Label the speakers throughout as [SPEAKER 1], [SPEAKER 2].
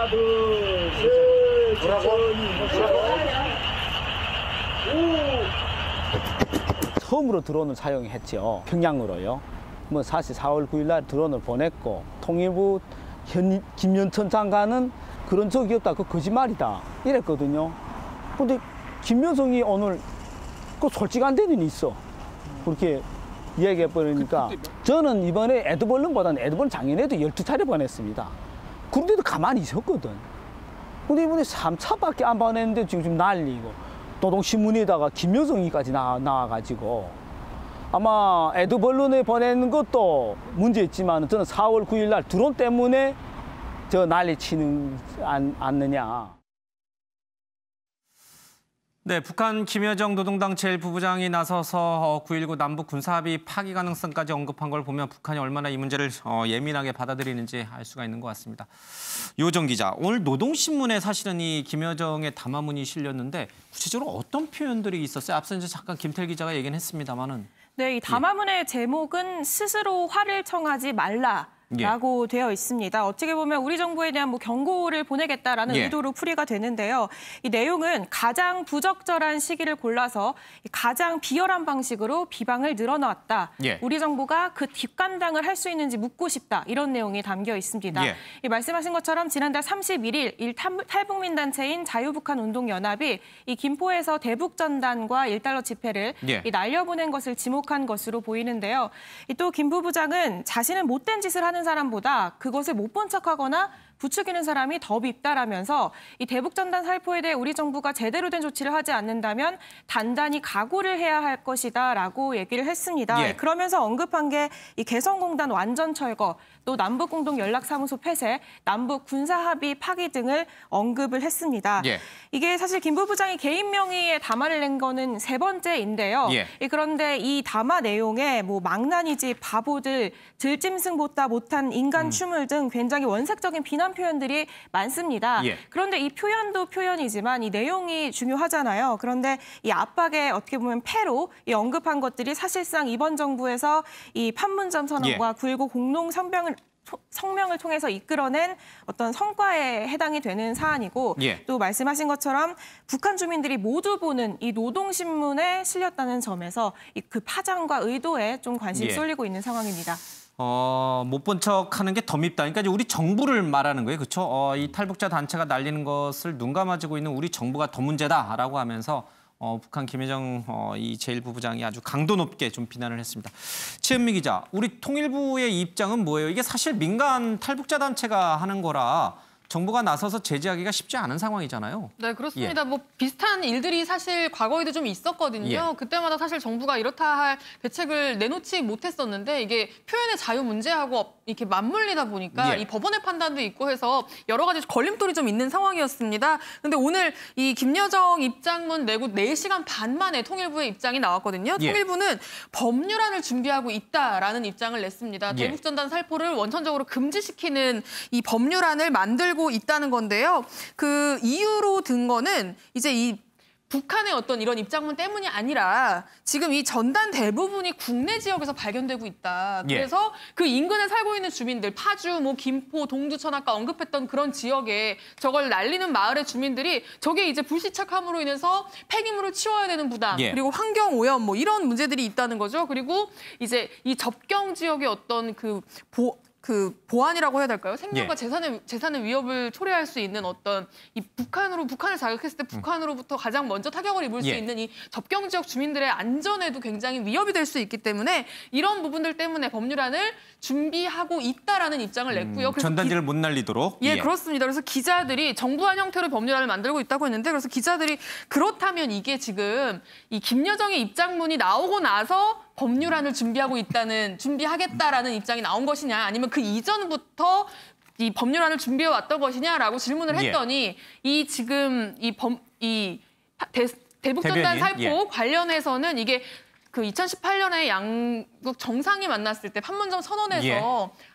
[SPEAKER 1] 하나, 둘, 셋.
[SPEAKER 2] 처음으로 드론을 사용했죠. 평양으로요. 뭐 사실 4월 9일 날 드론을 보냈고 통일부 김연천 장관은 그런 적이 없다. 그거 거짓말이다. 이랬거든요. 근데 김여정이 오늘 그 솔직한 데는 있어. 그렇게 이야기해 버리니까 저는 이번에 에드벌룬보다는 에드벌룬 작년에도 12차례 보냈습니다. 그런데도 가만히 있었거든. 근데 이번에 3차밖에 안 보냈는데 지금 난리고 노동신문에다가 김여정이까지 나와가지고 아마 에드벌룬에 보내는 것도 문제 있지만 저는 4월 9일 날 드론 때문에 저 난리치는 않느냐.
[SPEAKER 3] 네, 북한 김여정 노동당 제1부부장이 나서서 9.19 남북 군사합의 파기 가능성까지 언급한 걸 보면 북한이 얼마나 이 문제를 예민하게 받아들이는지 알 수가 있는 것 같습니다. 요정 기자, 오늘 노동신문에 사실은 이 김여정의 담화문이 실렸는데 구체적으로 어떤 표현들이 있었어요? 앞서 이제 잠깐 김태일 기자가 얘기는 했습니다만은.
[SPEAKER 4] 네, 이 담화문의 제목은 스스로 화를 청하지 말라. 라고 되어 있습니다. 어떻게 보면 우리 정부에 대한 경고를 보내겠다라는 의도로 풀이가 되는데요. 이 내용은 가장 부적절한 시기를 골라서 가장 비열한 방식으로 비방을 늘어놨다. 우리 정부가 그 뒷감당을 할 수 있는지 묻고 싶다. 이런 내용이 담겨 있습니다. 이 말씀하신 것처럼 지난달 31일 탈북민단체인 자유북한운동연합이 이 김포에서 대북전단과 1달러 지폐를 날려보낸 것을 지목한 것으로 보이는데요. 또 김 부부장은 자신은 못된 짓을 하는 사람보다 그것을 못 본 척하거나 부추기는 사람이 더 밉다라면서 이 대북전단 살포에 대해 우리 정부가 제대로 된 조치를 하지 않는다면 단단히 각오를 해야 할 것이다라고 얘기를 했습니다. 그러면서 언급한 게 이 개성공단 완전 철거, 또 남북공동연락사무소 폐쇄, 남북 군사합의 파기 등을 언급을 했습니다. 이게 사실 김 부부장이 개인 명의의 담화를 낸 거는 3번째인데요. 그런데 이 담화 내용에 망나니지, 바보들, 들짐승보다 못한 인간 추물 등 굉장히 원색적인 비난 표현들이 많습니다. 그런데 이 표현도 표현이지만 이 내용이 중요하잖아요. 그런데 이 압박의 어떻게 보면 패로 이 언급한 것들이 사실상 이번 정부에서 이 판문점 선언과 9.19 공동 성명을 통해서 이끌어낸 어떤 성과에 해당이 되는 사안이고 또 말씀하신 것처럼 북한 주민들이 모두 보는 이 노동신문에 실렸다는 점에서 그 파장과 의도에 좀 관심이 쏠리고 있는 상황입니다.
[SPEAKER 3] 못 본 척하는 게 더 밉다. 그러니까 이제 우리 정부를 말하는 거예요, 그렇죠? 이 탈북자 단체가 날리는 것을 눈 감아주고 있는 우리 정부가 더 문제다라고 하면서 북한 김여정 이 제1부부장이 아주 강도 높게 좀 비난을 했습니다. 최은미 기자, 우리 통일부의 입장은 뭐예요? 이게 사실 민간 탈북자 단체가 하는 거라 정부가 나서서 제재하기가 쉽지 않은 상황이잖아요.
[SPEAKER 5] 네, 그렇습니다. 비슷한 일들이 사실 과거에도 좀 있었거든요. 그때마다 사실 정부가 이렇다 할 대책을 내놓지 못했었는데 이게 표현의 자유 문제하고 이렇게 맞물리다 보니까 이 법원의 판단도 있고 해서 여러 가지 걸림돌이 좀 있는 상황이었습니다. 근데 오늘 이 김여정 입장문 내고 4시간 반 만에 통일부의 입장이 나왔거든요. 통일부는 법률안을 준비하고 있다라는 입장을 냈습니다. 대북전단 살포를 원천적으로 금지시키는 이 법률안을 만들고 있다는 건데요. 그 이유로 든 거는 이제 이 북한의 어떤 이런 입장문 때문이 아니라 지금 이 전단 대부분이 국내 지역에서 발견되고 있다. 그래서 그 인근에 살고 있는 주민들, 파주, 김포, 동두, 천 아까 언급했던 그런 지역에 저걸 날리는 마을의 주민들이 저게 이제 불시착함으로 인해서 폐기물을 치워야 되는 부담, 그리고 환경 오염 이런 문제들이 있다는 거죠. 그리고 이제 이 접경 지역의 어떤 그 보안이라고 해야 될까요? 생명과 재산의 위협을 초래할 수 있는 어떤 이 북한을 자극했을 때 북한으로부터 가장 먼저 타격을 입을 수 있는 이 접경 지역 주민들의 안전에도 굉장히 위협이 될 수 있기 때문에 이런 부분들 때문에 법률안을 준비하고 있다라는 입장을 냈고요. 그래서
[SPEAKER 3] 전단지를 못 날리도록.
[SPEAKER 5] 그렇습니다. 그래서 기자들이 정부안 형태로 법률안을 만들고 있다고 했는데 그래서 기자들이 그렇다면 이게 지금 이 김여정의 입장문이 나오고 나서 법률안을 준비하겠다라는 입장이 나온 것이냐 아니면 그 이전부터 이 법률안을 준비해 왔던 것이냐라고 질문을 했더니 이 지금 대북전단 살포 관련해서는 이게 그 2018년에 양국 정상이 만났을 때 판문점 선언에서
[SPEAKER 3] 예.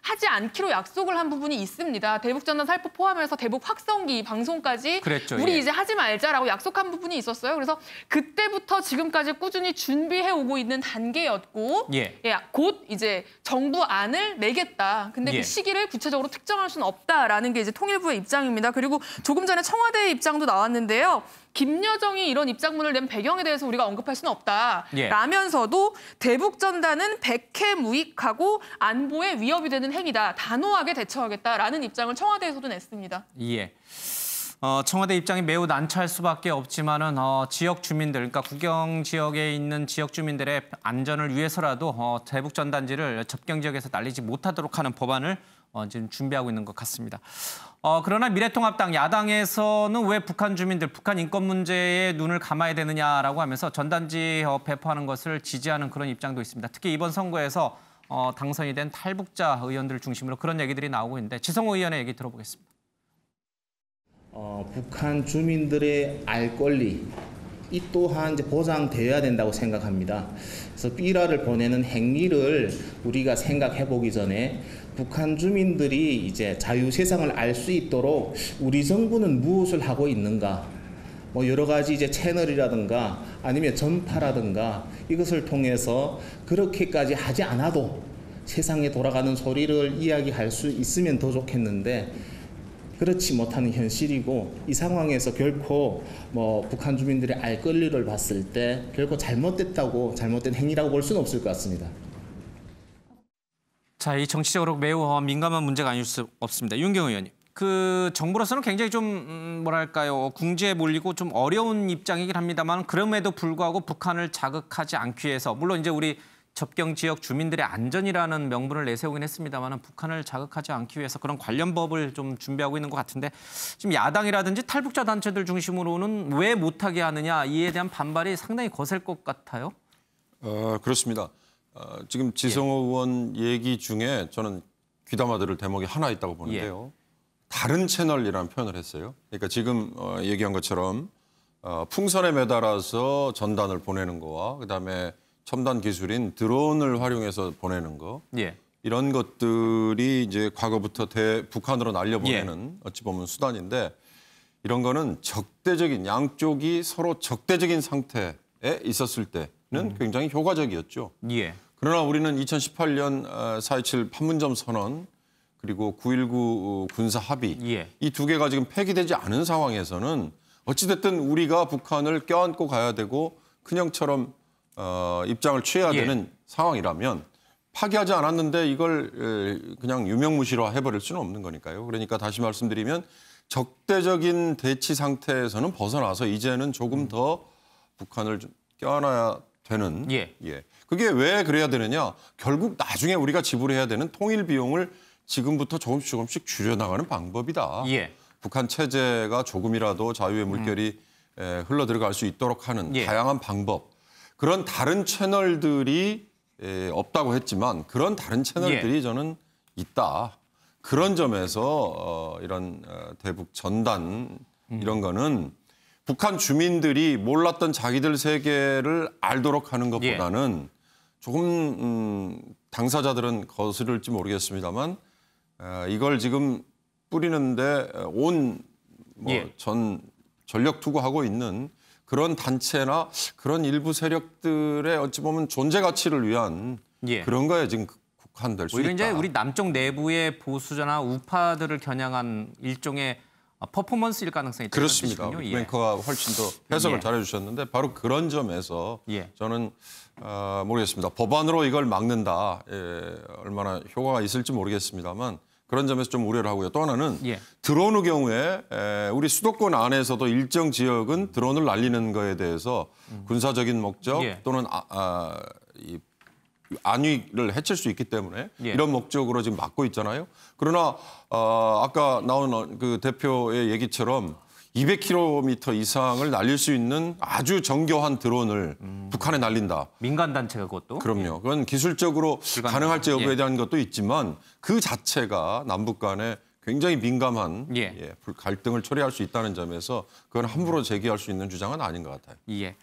[SPEAKER 5] 하지 않기로 약속을 한 부분이 있습니다. 대북전단 살포 포함해서 대북 확성기 방송까지
[SPEAKER 3] 그랬죠,
[SPEAKER 5] 우리
[SPEAKER 3] 예.
[SPEAKER 5] 이제 하지 말자라고 약속한 부분이 있었어요. 그래서 그때부터 지금까지 꾸준히 준비해 오고 있는 단계였고
[SPEAKER 3] 예.
[SPEAKER 5] 곧 이제 정부안을 내겠다. 근데
[SPEAKER 3] 예.
[SPEAKER 5] 그 시기를 구체적으로 특정할 수는 없다라는 게 이제 통일부의 입장입니다. 그리고 조금 전에 청와대의 입장도 나왔는데요. 김여정이 이런 입장문을 낸 배경에 대해서 우리가 언급할 수는 없다.
[SPEAKER 3] 예.
[SPEAKER 5] 라면서도 대북전단은 백해 무익하고 안보에 위협이 되는 행위다. 단호하게 대처하겠다라는 입장을 청와대에서도 냈습니다.
[SPEAKER 3] 예. 청와대 입장이 매우 난처할 수밖에 없지만은 지역 주민들, 그러니까 국경 지역에 있는 지역 주민들의 안전을 위해서라도 대북 전단지를 접경 지역에서 날리지 못하도록 하는 법안을 지금 준비하고 있는 것 같습니다. 그러나 미래통합당 야당에서는 왜 북한 주민들, 북한 인권 문제에 눈을 감아야 되느냐라고 하면서 전단지 배포하는 것을 지지하는 그런 입장도 있습니다. 특히 이번 선거에서 당선이 된 탈북자 의원들을 중심으로 그런 얘기들이 나오고 있는데 지성호 의원의 얘기 들어보겠습니다.
[SPEAKER 1] 북한 주민들의 알 권리 이 또한 이제 보장되어야 된다고 생각합니다. 그래서 삐라를 보내는 행위를 우리가 생각해 보기 전에 북한 주민들이 이제 자유 세상을 알 수 있도록 우리 정부는 무엇을 하고 있는가? 뭐 여러 가지 이제 채널이라든가 아니면 전파라든가 이것을 통해서 그렇게까지 하지 않아도 세상에 돌아가는 소리를 이야기할 수 있으면 더 좋겠는데 그렇지 못하는 현실이고 이 상황에서 결코 뭐 북한 주민들의 알 권리를 봤을 때 결코 잘못된 행위라고 볼 수는 없을 것 같습니다.
[SPEAKER 3] 자, 이 정치적으로 매우 민감한 문제가 아닐 수 없습니다. 윤경 의원님, 그 정부로서는 굉장히 좀 뭐랄까요, 궁지에 몰리고 좀 어려운 입장이긴 합니다만 그럼에도 불구하고 북한을 자극하지 않기 위해서 물론 이제 우리 접경 지역 주민들의 안전이라는 명분을 내세우긴 했습니다만 북한을 자극하지 않기 위해서 그런 관련 법을 좀 준비하고 있는 것 같은데 지금 야당이라든지 탈북자 단체들 중심으로는 왜 못하게 하느냐 이에 대한 반발이 상당히 거셀 것 같아요.
[SPEAKER 6] 그렇습니다. 지금 지성호 의원 얘기 중에 저는 귀담아 들을 대목이 하나 있다고 보는데요. 다른 채널이라는 표현을 했어요. 그러니까 지금 얘기한 것처럼 풍선에 매달아서 전단을 보내는 거와 그다음에 첨단 기술인 드론을 활용해서 보내는 거 이런 것들이 이제 과거부터 북한으로 날려보내는 어찌 보면 수단인데 이런 거는 적대적인 양쪽이 서로 적대적인 상태에 있었을 때는 굉장히 효과적이었죠. 그러나 우리는 2018년 4.27 판문점 선언 그리고 9.19 군사 합의 이 두 개가 지금 폐기되지 않은 상황에서는 어찌됐든 우리가 북한을 껴안고 가야 되고 큰형처럼 입장을 취해야 되는 상황이라면 파기하지 않았는데 이걸 그냥 유명무실화 해버릴 수는 없는 거니까요. 그러니까 다시 말씀드리면 적대적인 대치 상태에서는 벗어나서 이제는 조금 더 북한을 좀 껴안아야 되는. 그게 왜 그래야 되느냐. 결국 나중에 우리가 지불해야 되는 통일 비용을 지금부터 조금씩 줄여나가는 방법이다. 북한 체제가 조금이라도 자유의 물결이 흘러들어갈 수 있도록 하는 다양한 방법. 그런 다른 채널들이 없다고 했지만 그런 다른 채널들이 저는 있다. 그런 점에서 이런 대북 전단 이런 거는 북한 주민들이 몰랐던 자기들 세계를 알도록 하는 것보다는 조금 당사자들은 거스를지 모르겠습니다만 이걸 지금 뿌리는데 전력 투구하고 있는 그런 단체나 그런 일부 세력들의 어찌 보면 존재 가치를 위한 그런 거에 지금 국한될 수 있다.
[SPEAKER 3] 오히려 이제 우리 남쪽 내부의 보수자나 우파들을 겨냥한 일종의 퍼포먼스일 가능성이 있다는
[SPEAKER 6] 그렇습니다.
[SPEAKER 3] 뜻이군요.
[SPEAKER 6] 앵커가 훨씬 더 해석을 잘해주셨는데 바로 그런 점에서 저는 모르겠습니다. 법안으로 이걸 막는다. 얼마나 효과가 있을지 모르겠습니다만 그런 점에서 좀 우려를 하고요. 또 하나는 드론의 경우에 우리 수도권 안에서도 일정 지역은 드론을 날리는 거에 대해서 군사적인 목적 또는 안위를 해칠 수 있기 때문에 이런 목적으로 지금 막고 있잖아요. 그러나 아까 나온 그 대표의 얘기처럼 200km 이상을 날릴 수 있는 아주 정교한 드론을 북한에 날린다.
[SPEAKER 3] 민간 단체가 그것도?
[SPEAKER 6] 그럼요. 그건 기술적으로 가능할지 여부에 대한 것도 있지만 그 자체가 남북 간에 굉장히 민감한
[SPEAKER 3] 예.
[SPEAKER 6] 갈등을 초래할 수 있다는 점에서 그건 함부로 제기할 수 있는 주장은 아닌 것 같아요.
[SPEAKER 3] 예.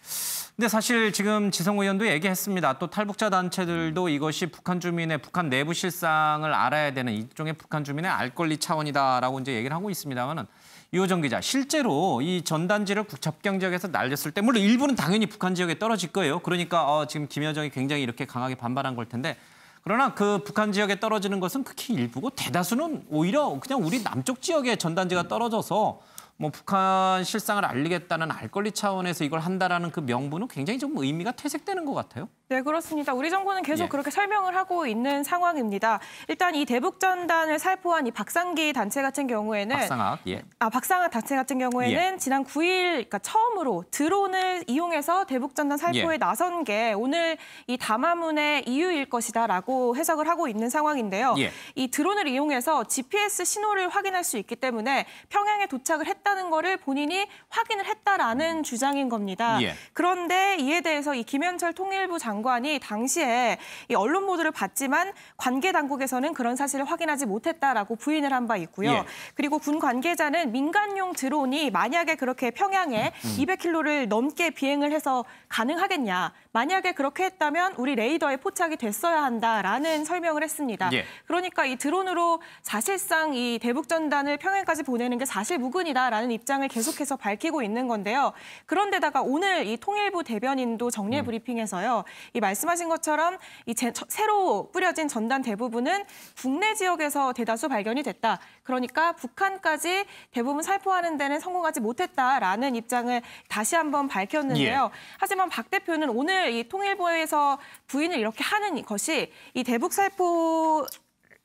[SPEAKER 3] 근데 사실 지금 지성호 의원도 얘기했습니다. 또 탈북자 단체들도 이것이 북한 주민의 북한 내부 실상을 알아야 되는 일종의 북한 주민의 알 권리 차원이다라고 이제 얘기를 하고 있습니다만은 유호정 기자, 실제로 이 전단지를 접경 지역에서 날렸을 때 물론 일부는 당연히 북한 지역에 떨어질 거예요. 그러니까 지금 김여정이 굉장히 이렇게 강하게 반발한 걸 텐데 그러나 그 북한 지역에 떨어지는 것은 극히 일부고 대다수는 오히려 그냥 우리 남쪽 지역에 전단지가 떨어져서 뭐 북한 실상을 알리겠다는 알 권리 차원에서 이걸 한다라는 그 명분은 굉장히 좀 의미가 퇴색되는 것 같아요.
[SPEAKER 4] 네, 그렇습니다. 우리 정부는 계속
[SPEAKER 3] 예.
[SPEAKER 4] 그렇게 설명을 하고 있는 상황입니다. 일단 이 대북전단을 살포한 이 박상기 단체 같은 경우에는
[SPEAKER 3] 박상학, 예.
[SPEAKER 4] 박상학 단체 같은 경우에는 지난 9일 그러니까 처음으로 드론을 이용해서 대북전단 살포에
[SPEAKER 3] 예.
[SPEAKER 4] 나선 게 오늘 이 담화문의 이유일 것이다라고 해석을 하고 있는 상황인데요.
[SPEAKER 3] 예.
[SPEAKER 4] 이 드론을 이용해서 GPS 신호를 확인할 수 있기 때문에 평양에 도착을 했다는 거를 본인이 확인을 했다라는 주장인 겁니다.
[SPEAKER 3] 예.
[SPEAKER 4] 그런데 이에 대해서 이 김현철 통일부 장관이 당시에 이 언론 보도를 받지만 관계 당국에서는 그런 사실을 확인하지 못했다라고 부인을 한 바 있고요.
[SPEAKER 3] 예.
[SPEAKER 4] 그리고 군 관계자는 민간용 드론이 만약에 그렇게 평양에 200km를 넘게 비행을 해서 가능하겠냐. 만약에 그렇게 했다면 우리 레이더에 포착이 됐어야 한다라는 설명을 했습니다.
[SPEAKER 3] 예.
[SPEAKER 4] 그러니까 이 드론으로 사실상 이 대북전단을 평양까지 보내는 게 사실무근이다라는 입장을 계속해서 밝히고 있는 건데요. 그런데다가 오늘 이 통일부 대변인도 정례 브리핑에서요. 이 말씀하신 것처럼 이 새로 뿌려진 전단 대부분은 국내 지역에서 대다수 발견이 됐다. 그러니까 북한까지 대부분 살포하는 데는 성공하지 못했다라는 입장을 다시 한번 밝혔는데요.
[SPEAKER 3] 예.
[SPEAKER 4] 하지만 박 대표는 오늘 이 통일부에서 부인을 이렇게 하는 것이 이 대북 살포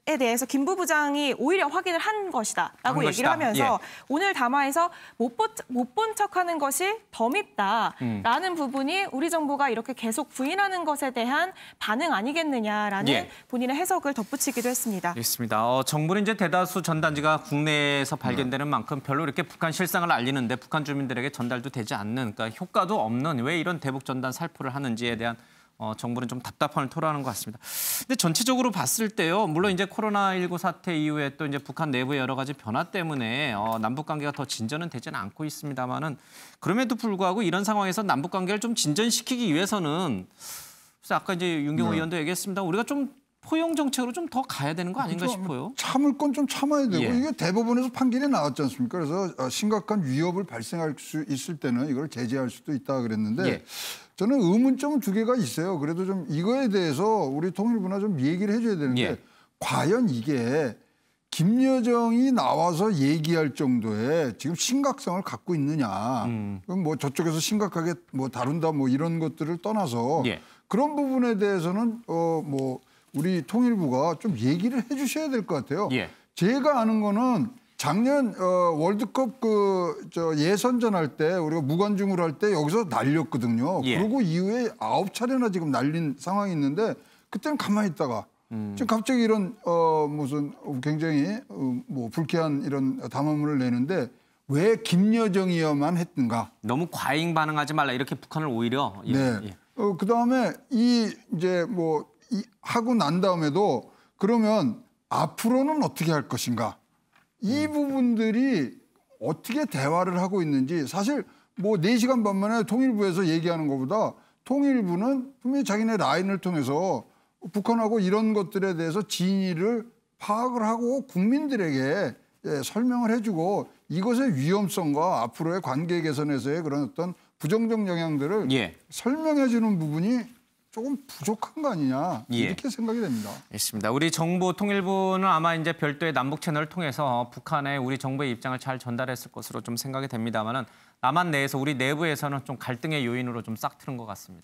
[SPEAKER 4] 에 대해서 김 부부장이 오히려 확인을 한 것이다라고 얘기를 하면서 오늘 담화에서 못 본 척하는 것이 더 밉다라는 부분이 우리 정부가 이렇게 계속 부인하는 것에 대한 반응 아니겠느냐라는 본인의 해석을 덧붙이기도 했습니다.
[SPEAKER 3] 알겠습니다. 정부는 이제 대다수 전단지가 국내에서 발견되는 만큼 별로 이렇게 북한 실상을 알리는데 북한 주민들에게 전달도 되지 않는 그러니까 효과도 없는 왜 이런 대북 전단 살포를 하는지에 대한 정부는 좀 답답함을 토로하는 것 같습니다. 근데 전체적으로 봤을 때요, 물론 이제 코로나19 사태 이후에 또 이제 북한 내부의 여러 가지 변화 때문에 남북 관계가 더 진전은 되지는 않고 있습니다만은 그럼에도 불구하고 이런 상황에서 남북 관계를 좀 진전시키기 위해서는 그래서 아까 이제 윤경호 의원도 얘기했습니다. 우리가 좀 포용 정책으로 좀 더 가야 되는 거 아닌가 싶어요.
[SPEAKER 7] 참을 건 좀 참아야 되고 이게 대법원에서 판결이 나왔지 않습니까? 그래서 심각한 위협을 발생할 수 있을 때는 이걸 제재할 수도 있다 그랬는데 저는 의문점은 두 개가 있어요. 그래도 좀 이거에 대해서 우리 통일부나 좀 얘기를 해줘야 되는데 과연 이게 김여정이 나와서 얘기할 정도의 지금 심각성을 갖고 있느냐. 그럼 뭐 저쪽에서 심각하게 뭐 다룬다 뭐 이런 것들을 떠나서 그런 부분에 대해서는 뭐 우리 통일부가 좀 얘기를 해주셔야 될 것 같아요. 제가 아는 거는 작년 월드컵 예선전 할 때 우리가 무관중으로 할 때 여기서 날렸거든요. 그리고 이후에 9차례나 지금 날린 상황이 있는데 그때는 가만히 있다가 지금 갑자기 이런 무슨 굉장히 뭐 불쾌한 이런 담화문을 내는데 왜 김여정이어만 했는가?
[SPEAKER 3] 너무 과잉 반응하지 말라 이렇게 북한을 오히려
[SPEAKER 7] 그다음에 이제 뭐 하고 난 다음에도 그러면 앞으로는 어떻게 할 것인가? 이 부분들이 어떻게 대화를 하고 있는지 사실 뭐 4시간 반 만에 통일부에서 얘기하는 것보다 통일부는 분명히 자기네 라인을 통해서 북한하고 이런 것들에 대해서 진위를 파악을 하고 국민들에게 설명을 해주고 이것의 위험성과 앞으로의 관계 개선에서의 그런 어떤 부정적 영향들을 설명해주는 부분이 조금 부족한 거 아니냐 이렇게 생각이 됩니다.
[SPEAKER 3] 알겠습니다. 우리 정부 통일부는 아마 이제 별도의 남북 채널을 통해서 북한에 우리 정부의 입장을 잘 전달했을 것으로 좀 생각이 됩니다만은 남한 내에서 우리 내부에서는 좀 갈등의 요인으로 좀 싹트는 것 같습니다.